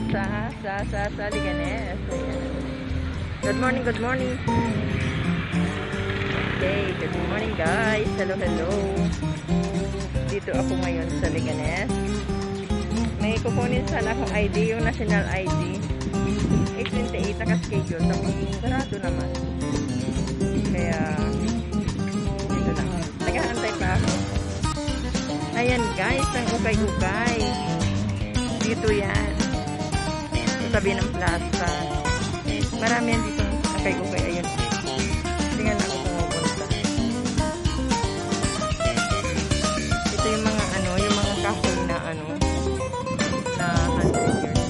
sa Liganes. Ayan. Good morning, good morning. Okay, good morning guys. Hello, hello. Dito ako ngayon sa Liganes. May kukunin sana akong ID, yung national ID. 8:28 naka-schedule. Tapos sarado naman. Kaya dito lang. Nag-aantay pa ako. Ayan guys, ang ukay-ukay. Dito yan. Sa tabi ng plaza. Marami yan dito ukay-ukay. Ayun. Tingnan ako pumupunta. Ito yung mga yung mga kahoy na na 100 years.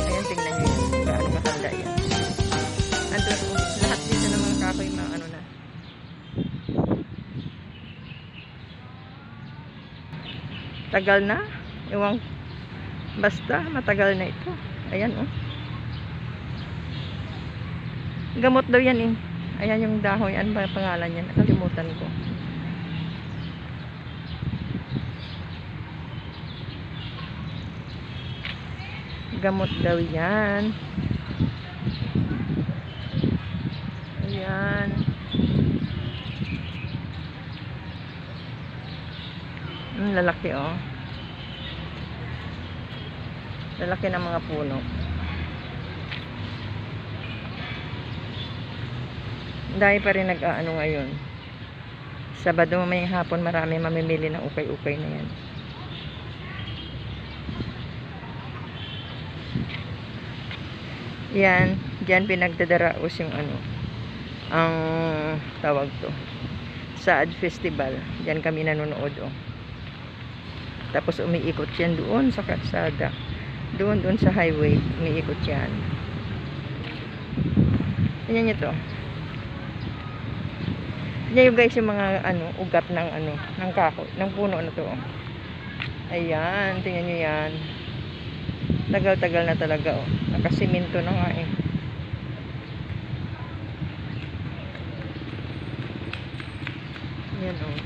Ayan, tingnan nyo yan. Gaano katanda yan. Ando, lahat dito ng mga kahoy mga na. Tagal na. Iwang basta matagal na ito. Ayan oh. Gamot daw yan eh. Ayan yung dahon. Ano ba pangalan yan? Nakalimutan ko. Gamot daw yan. Ayan. Lalaki oh. Lalaki ng mga puno. Dahil pa rin nag-aano ngayon. Sabado may hapon marami mamimili ng ukay-ukay na yan. Yan, diyan pinagdadaraos yung ang tawag to. Saad Festival. Diyan kami nanonood oh. Tapos umiikot yan doon sa kalsada. Doon sa highway, umiikot yan. Tingnan niyo to. Yan yung guys yung mga ugat ng ng kahoy, ng puno na to. Ayan, tingnan niyo yan. Tagal-tagal na talaga oh. Nakasiminto na nga eh. Yan oh.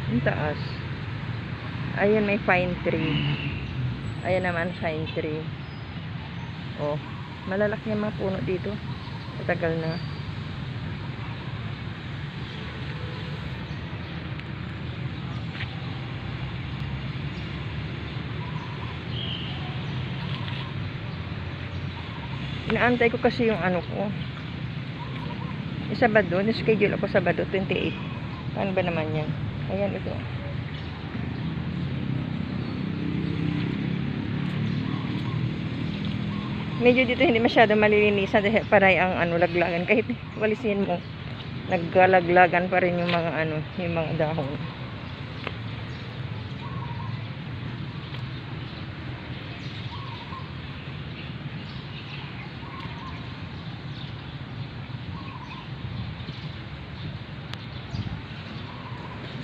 Ang taas. Ayan may pine tree. Ayan naman pine tree. Oh, malalaki yung mga puno dito. Matagal na. Inaantay ko kasi yung ko. Sabado, schedule ako Sabado 28. Paano ba naman yan? Ayan ito. Medyo dito hindi masyado malilinisan dahil paray ang laglagan. Kahit walisin mo, naggalaglagan pa rin yung mga yung mga dahon.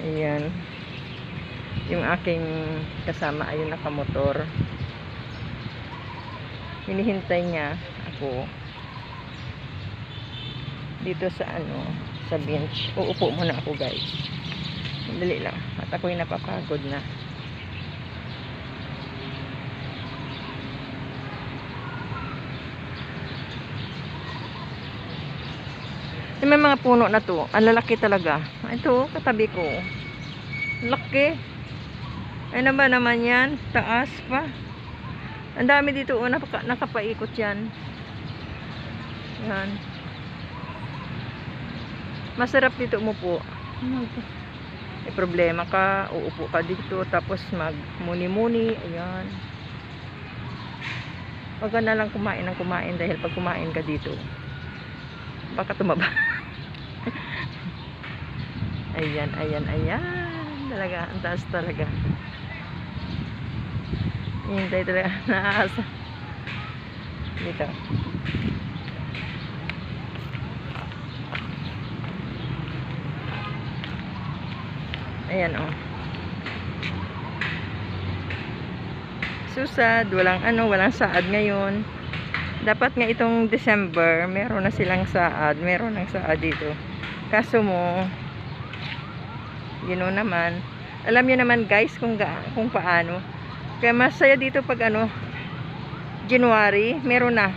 Ayan. Yung aking kasama ayun nakamotor. Hinihintay niya ako dito sa sa bench. Uupo muna ako guys. Dali lang. At ako'y napapagod na. May mga puno na to. Ang lalaki talaga. Ito, katabi ko. Laki. Ay na ba naman yan? Taas pa. Ang dami dito. Nakapaikot yan. Yan. Masarap dito umupo. May problema ka. Uupo ka dito. Tapos mag-muni-muni. Ayan. Huwag ka na lang kumain ng kumain. Dahil pag kumain ka dito, baka tumaba. Ayan, ayan, ayan. Talaga, ang taas talaga. Hintay talaga. Naasa. Dito. Ayan, oh. Susad. Walang walang saad ngayon. Dapat nga itong December, meron na silang saad. Meron ng saad dito. Kaso mo, naman. Alam niyo naman guys kung paano. Kaya masaya dito pag January, meron na.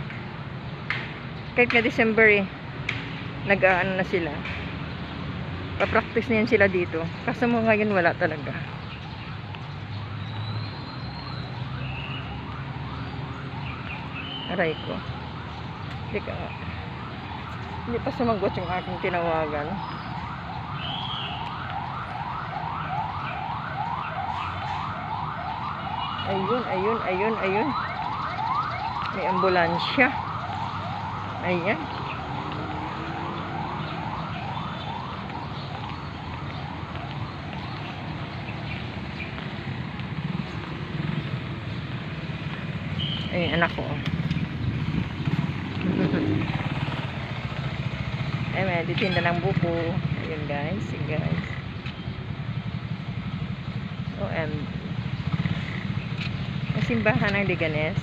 Kahit nga December nag-ano na sila. Pa-practice na yan sila dito. Kaso mo ngayon wala talaga. Aray ko. Hindi pa sumagot yung aking tinawagan. Ayun. May ambulansya. Ayan. Ay, anak ko. Ay, may titinda ng buko. Ayun guys, guys. Simbahan ng Liganes.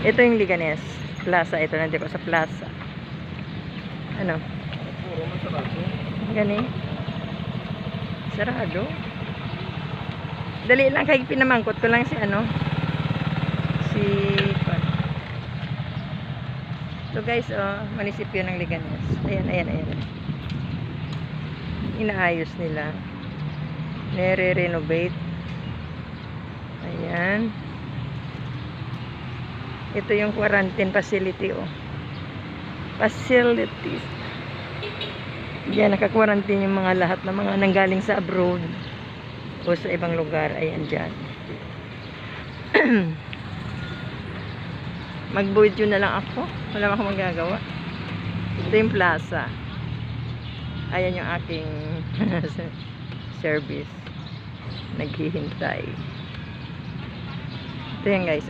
Ito yung Liganes Plaza. Ito nandito sa plaza. Ano? Gani? Sarado. Dali lang kay pinamangkot ko lang si So guys, munisipyo ng Liganes. Ayan. Inaayos nila. Nire-renovate. Ayan. Ito yung quarantine facility, Facilities. Diyan naka-quarantine yung mga lahat ng mga nanggaling sa abroad o sa ibang lugar. Ayan dyan. Mag-video na lang ako. Wala akong magagawa. Ito yung plaza. Ayan yung aking service. Naghihintay. Ito yan guys.